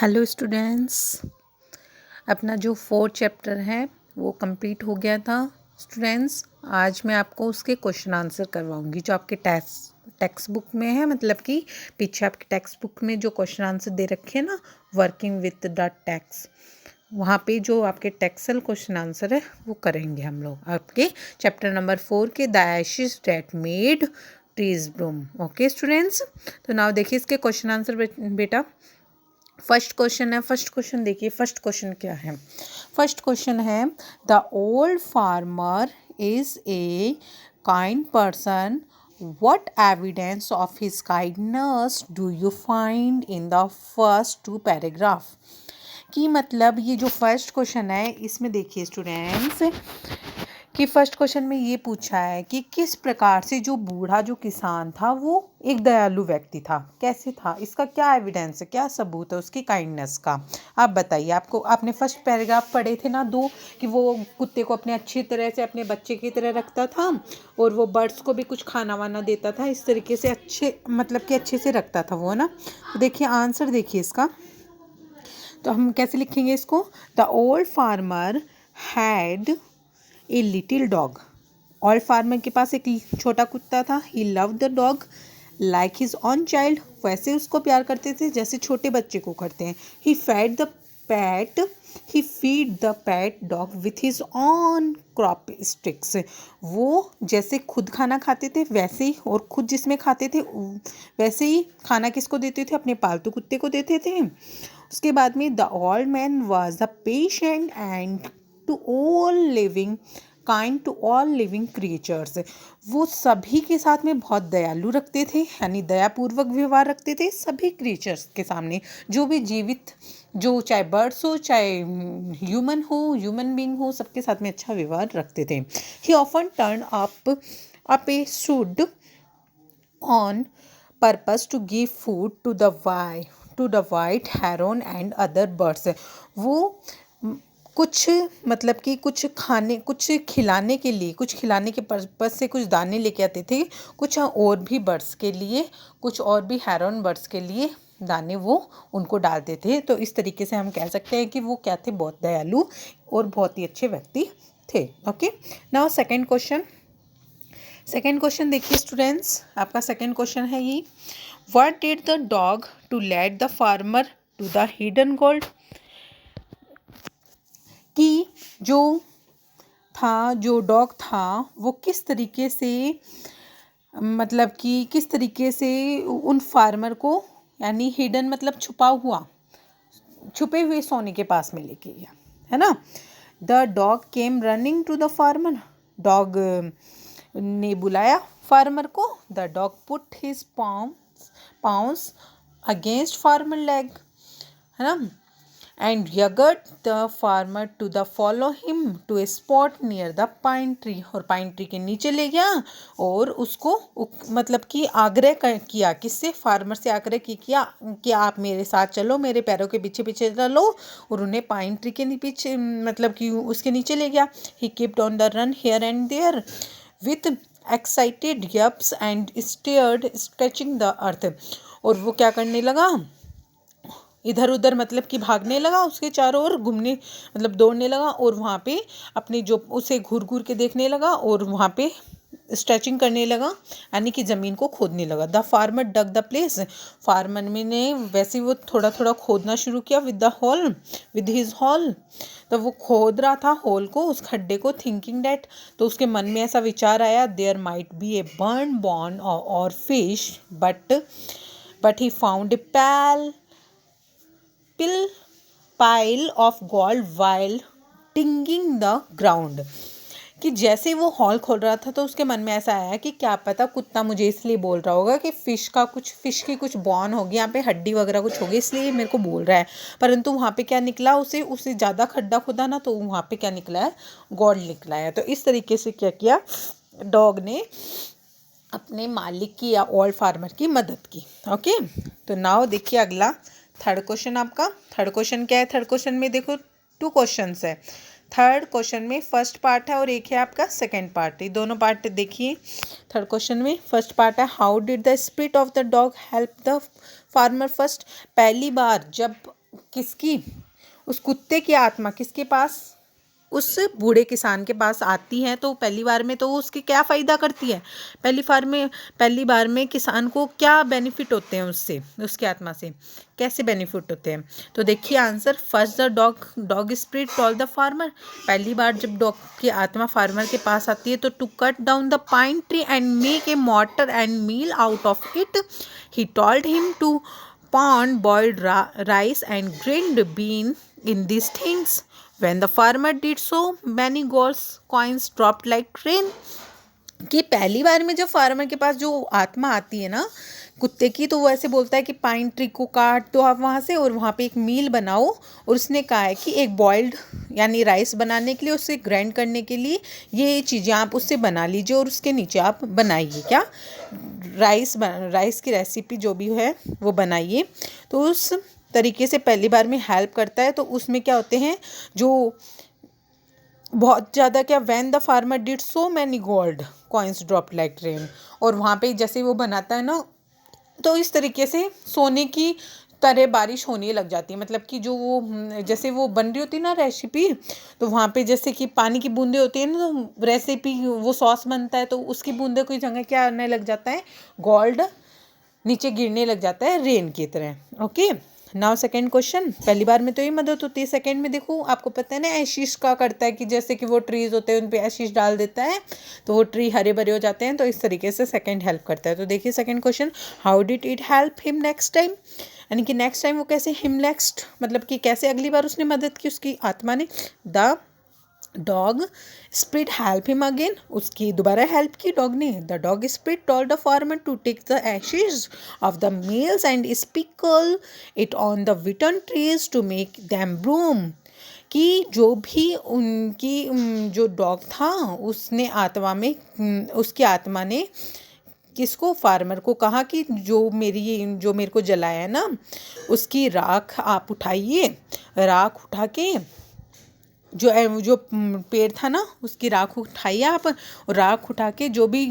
Hello students, अपना जो fourth chapter है वो कंप्लीट हो गया था। स्टूडेंट्स, आज मैं आपको उसके क्वेश्चन आंसर करवाऊंगी जो आपके टेक्स्ट बुक में है। मतलब कि पीछे आपके टेक्स्ट बुक में जो क्वेश्चन आंसर दे रखे हैं ना, वर्किंग विथ द टेक्स्ट, वहाँ पे जो आपके टेक्सुअल क्वेश्चन आंसर है वो करेंगे हम लोग आपके चैप्टर नंबर 4 के the ashes that made trees Bloom. Okay students, तो नाउ देखिए इसके क्वेश्चन आंसर बेटा। फर्स्ट क्वेश्चन है, फर्स्ट क्वेश्चन देखिए। फर्स्ट क्वेश्चन क्या है? फर्स्ट क्वेश्चन है the old farmer is a kind person, what evidence of his kindness do you find in the first two paragraph? कि मतलब ये जो फर्स्ट क्वेश्चन है इसमें देखिए स्टूडेंट्स कि फर्स्ट क्वेश्चन में ये पूछा है कि किस प्रकार से जो बूढ़ा जो किसान था वो एक दयालु व्यक्ति था। कैसे था, इसका क्या एविडेंस है, क्या सबूत है उसकी काइंडनेस का? आप बताइए। आपने फर्स्ट पैराग्राफ पढ़े थे ना दो, कि वो कुत्ते को अपने अच्छी तरह से अपने बच्चे की तरह रखता था और वो बर्ड्स को भी कुछ खाना वाना देता था, इस तरीके से अच्छे मतलब कि अच्छे से रखता था वो ना। तो देखिए आंसर देखिए इसका, तो हम कैसे लिखेंगे इसको? The old farmer had a little dog. Old farmer के पास एक छोटा कुत्ता था। He love the dog like his own child. वैसे उसको प्यार करते थे जैसे छोटे बच्चे को करते हैं। He feed the pet dog with his own chopsticks. वो जैसे खुद खाना खाते थे वैसे ही, और खुद जिसमें खाते थे वैसे ही खाना किसको देते थे? अपने पालतू कुत्ते को देते थे। उसके बाद में the old man was the patient and to all living kind to all living creatures. वो सभी के साथ में बहुत दयालु रखते थे, यानी दयापूर्वक व्यवहार रखते थे सभी क्रिएचर्स के सामने, जो भी जीवित, जो चाहे बर्ड्स हो चाहे ह्यूमन बीइंग हो, सबके साथ में अच्छा व्यवहार रखते थे। He often turn up a should on purpose to give food to the white heron and other birds. वो कुछ मतलब कि कुछ खिलाने के पर्पस से कुछ दाने लेके आते थे, कुछ और भी बर्ड्स के लिए, कुछ और भी हेरोन बर्ड्स के लिए दाने वो उनको डालते थे। तो इस तरीके से हम कह सकते हैं कि वो क्या थे? बहुत दयालु और बहुत ही अच्छे व्यक्ति थे। ओके, नाउ सेकंड क्वेश्चन देखिए स्टूडेंट्स। आपका सेकंड क्वेश्चन है ये, what did the dog to let the farmer to the hidden gold? कि जो डॉग था वो किस तरीके से, मतलब कि किस तरीके से उन फार्मर को, यानी हिडन मतलब छुपे हुए सोने के पास में लेके गया, है ना। The dog came running to the farmer. Dog ने बुलाया फार्मर को। The dog put his paws against farmer leg, है ना। And got the farmer to the follow him to a spot near the pine tree. और pine tree के नीचे ले गया और उसको मतलब कि आग्रह किया, किससे? फार्मर से आग्रह किया कि आप मेरे साथ चलो, मेरे पैरों के पीछे पीछे चलो, और उन्हें पाइन ट्री के पीछे मतलब कि उसके नीचे ले गया। He kept on the run here and there with excited yelps and stared stretching the earth. और वो क्या करने लगा? इधर उधर मतलब कि भागने लगा, उसके चारों ओर घूमने मतलब दौड़ने लगा, और वहाँ पे अपनी जो उसे घूर घूर के देखने लगा और वहाँ पे स्ट्रेचिंग करने लगा, यानी कि ज़मीन को खोदने लगा। The farmer dug the place. Farmer ने वैसे वो थोड़ा थोड़ा खोदना शुरू किया विद हिज हॉल। तो वो खोद रहा था होल को, उस खड्डे को, थिंकिंग डैट, तो उसके मन में ऐसा विचार आया, there might be a burn bone or fish but he found a pile of gold while digging the ground। कि जैसे वो हॉल खोल रहा था तो उसके मन में ऐसा आया कि क्या पता कुत्ता मुझे इसलिए बोल रहा होगा कि फिश की कुछ बॉन होगी, यहाँ पे हड्डी वगैरह कुछ होगी, इसलिए मेरे को बोल रहा है। परंतु वहाँ पे क्या निकला? उसे ज़्यादा खड्डा खोदा ना, तो वहाँ पे क्या निकला है? गोल्ड निकला है। तो इस तरीके से क्या किया डॉग ने? अपने मालिक की या ओल्ड फार्मर की मदद की। ओके, तो नाउ देखिए अगला थर्ड क्वेश्चन। आपका थर्ड क्वेश्चन क्या है? थर्ड क्वेश्चन में देखो 2 क्वेश्चंस है। थर्ड क्वेश्चन में फर्स्ट पार्ट है और एक है आपका सेकंड पार्ट। ये दोनों पार्ट देखिए। थर्ड क्वेश्चन में फर्स्ट पार्ट है, how did the spirit of the dog help the farmer first? पहली बार जब किसकी, उस कुत्ते की आत्मा किसके पास, उस बूढ़े किसान के पास आती है। तो पहली बार में तो वो उसकी क्या फ़ायदा करती है, पहली बार में किसान को क्या बेनिफिट होते हैं उससे, उसकी आत्मा से कैसे बेनिफिट होते हैं। तो देखिए answer, first the dog spirit told the farmer, पहली बार जब डॉग की आत्मा फार्मर के पास आती है तो to cut down the pine tree and make a mortar and mill out of it, he told him to pound boiled rice and grind bean in these things. When the farmer did so, many gold coins dropped like rain. कि पहली बार में जब farmer के पास जो आत्मा आती है ना कुत्ते की, तो वो ऐसे बोलता है कि पाइन ट्री को काट दो आप वहाँ से और वहाँ पे एक मील बनाओ, और उसने कहा है कि एक बॉइल्ड यानी राइस बनाने के लिए, उससे ग्राइंड करने के लिए ये चीज़ें आप उससे बना लीजिए और उसके नीचे आप बनाइए क्या, राइस की रेसिपी जो भी है वो बनाइए। तो उस तरीके से पहली बार में हेल्प करता है। तो उसमें क्या होते हैं जो बहुत ज़्यादा क्या, when the farmer did so many gold coins drop like rain, और वहाँ पे जैसे वो बनाता है ना तो इस तरीके से सोने की तरह बारिश होने लग जाती है। मतलब कि जो वो जैसे वो बन रही होती है ना रेसिपी, तो वहाँ पे जैसे कि पानी की बूंदें होती है ना, तो रेसिपी वो सॉस बनता है तो उसकी बूंदे की जगह क्या आने लग जाता है, गोल्ड नीचे गिरने लग जाता है रेन की तरह। ओके, नाउ सेकंड क्वेश्चन, पहली बार में तो ये मदद होती है, सेकंड में देखो आपको पता है ना एशिश का करता है कि जैसे कि वो ट्रीज होते हैं उन पे एशिश डाल देता है तो वो ट्री हरे भरे हो जाते हैं, तो इस तरीके से सेकंड हेल्प करता है। तो देखिए second question, how did it help him next time, यानी कि नेक्स्ट टाइम वो कैसे, हिम नेक्स्ट मतलब कि कैसे अगली बार उसने मदद की उसकी आत्मा ने, the dog spirit help him again, उसकी दोबारा हेल्प की डॉग ने, the dog spirit told the farmer to take the ashes of the mills and sprinkle it on the विटन trees to make them bloom, कि जो भी उनकी जो डॉग था उसने आत्मा में उसकी आत्मा ने किसको, फार्मर को कहा कि जो मेरे को जलाया है ना उसकी राख आप उठाइए, राख उठा के जो पेड़ था ना उसकी राख उठाइए आप, और राख उठा के जो भी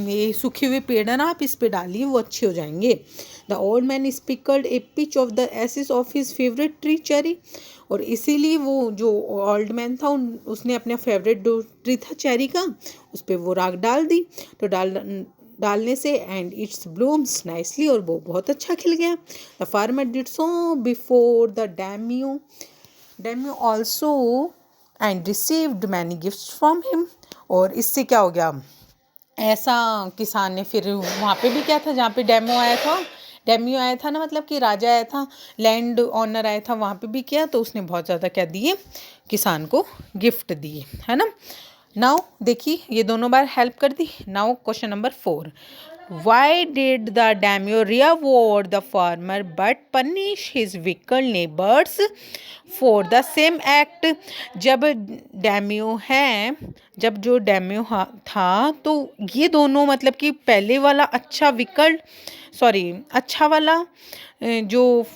ये सूखे हुए पेड़ है ना आप इस पे डालिए, वो अच्छे हो जाएंगे। The old man sprinkled a pinch of the ashes of his favourite tree cherry, और इसीलिए वो जो ओल्ड मैन था उसने अपना फेवरेट ट्री था चेरी का, उस पर वो राख डाल दी, तो डालने से एंड इट्स ब्लूम्स नाइसली, और वो बहुत अच्छा खिल गया। The farmer did so before the daimyo also and received many gifts from him, और इससे क्या हो गया, ऐसा किसान ने फिर वहाँ पे भी क्या था जहाँ पे डेम्यू आया था ना, मतलब कि राजा आया था, लैंड ऑनर आया था, वहाँ पे भी किया तो उसने बहुत ज़्यादा क्या दिए, किसान को गिफ्ट दिए, है ना। नाउ देखिए ये दोनों बार हेल्प कर दी। Now question number 4, Why did the daimyo reward the farmer but punish his wicked neighbors for the same act? जब जो डैम्यो था तो ये दोनों मतलब कि पहले वाला अच्छा वाला जो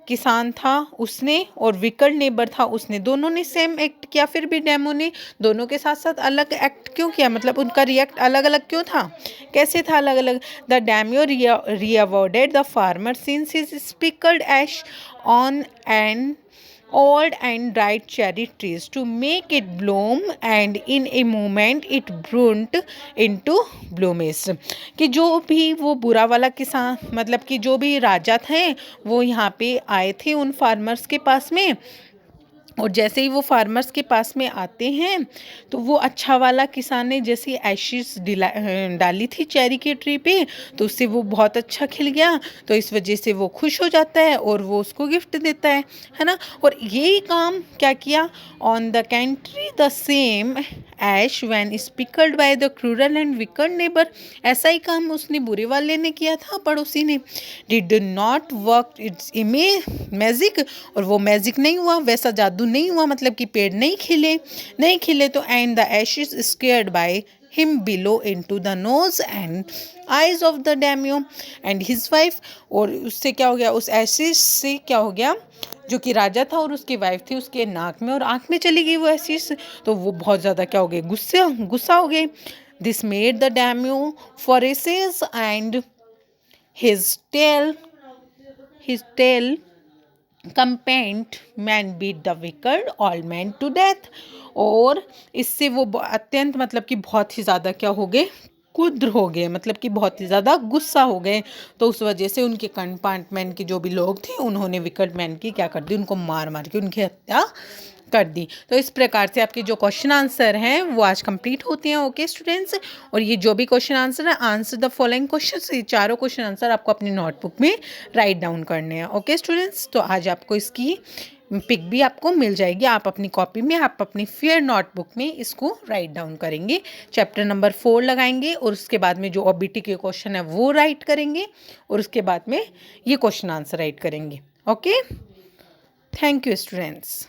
किसान था उसने और विकल्ड नेबर था उसने, दोनों ने सेम एक्ट किया, फिर भी डेमो ने दोनों के साथ साथ अलग एक्ट क्यों किया, मतलब उनका रिएक्ट अलग अलग क्यों था, कैसे था अलग अलग। The daimyo rewarded the farmer since his sprinkled ash on and old and dried cherry trees to make it bloom and in a moment it burnt into blooms, कि जो भी वो बुरा वाला किसान मतलब कि जो भी राजा थे वो यहाँ पे आए थे उन फार्मर्स के पास में, और जैसे ही वो फार्मर्स के पास में आते हैं तो वो अच्छा वाला किसान ने जैसे एशिस डाली थी चेरी के ट्री पे तो उससे वो बहुत अच्छा खिल गया, तो इस वजह से वो खुश हो जाता है और वो उसको गिफ्ट देता है ना। और यही काम क्या किया, on the contrary the same ash when sprinkled by the cruel and wicked neighbour, ऐसा ही काम उसने बुरे वाले ने किया था पड़ोसी ने। Did not work it's magic, और वो मैजिक नहीं हुआ, वैसा जादू नहीं हुआ, मतलब कि पेड़ नहीं खिले तो and the ashes scared by him below into the nose and eyes of the daimyo and his wife, और उससे क्या हो गया, उस एशिस से क्या हो गया, जो कि राजा था और उसकी वाइफ थी उसके नाक में और आंख में चली गई वो एशिस, तो वो बहुत ज़्यादा क्या हो गए, गुस्सा हो गए। This made the daimyo furious and his tail competent man beat the wicked old man to death. और इससे वो अत्यंत मतलब कि बहुत ही ज़्यादा क्या हो गए, क्रुद्ध हो गए, मतलब कि बहुत ही ज़्यादा गुस्सा हो गए। तो उस वजह से उनके कंपार्टमेंट के जो भी लोग थे उन्होंने विकर्ड मैन की क्या कर दी, उनको मार मार के उनकी हत्या कर दी। तो इस प्रकार से आपके जो क्वेश्चन आंसर हैं वो आज कंप्लीट होते हैं। ओके स्टूडेंट्स, और ये जो भी क्वेश्चन आंसर है, आंसर द फॉलोइंग क्वेश्चन, ये चारों क्वेश्चन आंसर आपको अपनी नोटबुक में राइट डाउन करने हैं। ओके स्टूडेंट्स, तो आज आपको इसकी पिक भी आपको मिल जाएगी, आप अपनी कॉपी में, आप अपनी फेयर नोटबुक में इसको राइट डाउन करेंगे। चैप्टर नंबर 4 लगाएंगे और उसके बाद में जो ओबीटी के क्वेश्चन है वो राइट करेंगे और उसके बाद में ये क्वेश्चन आंसर राइट करेंगे। Okay, thank you students.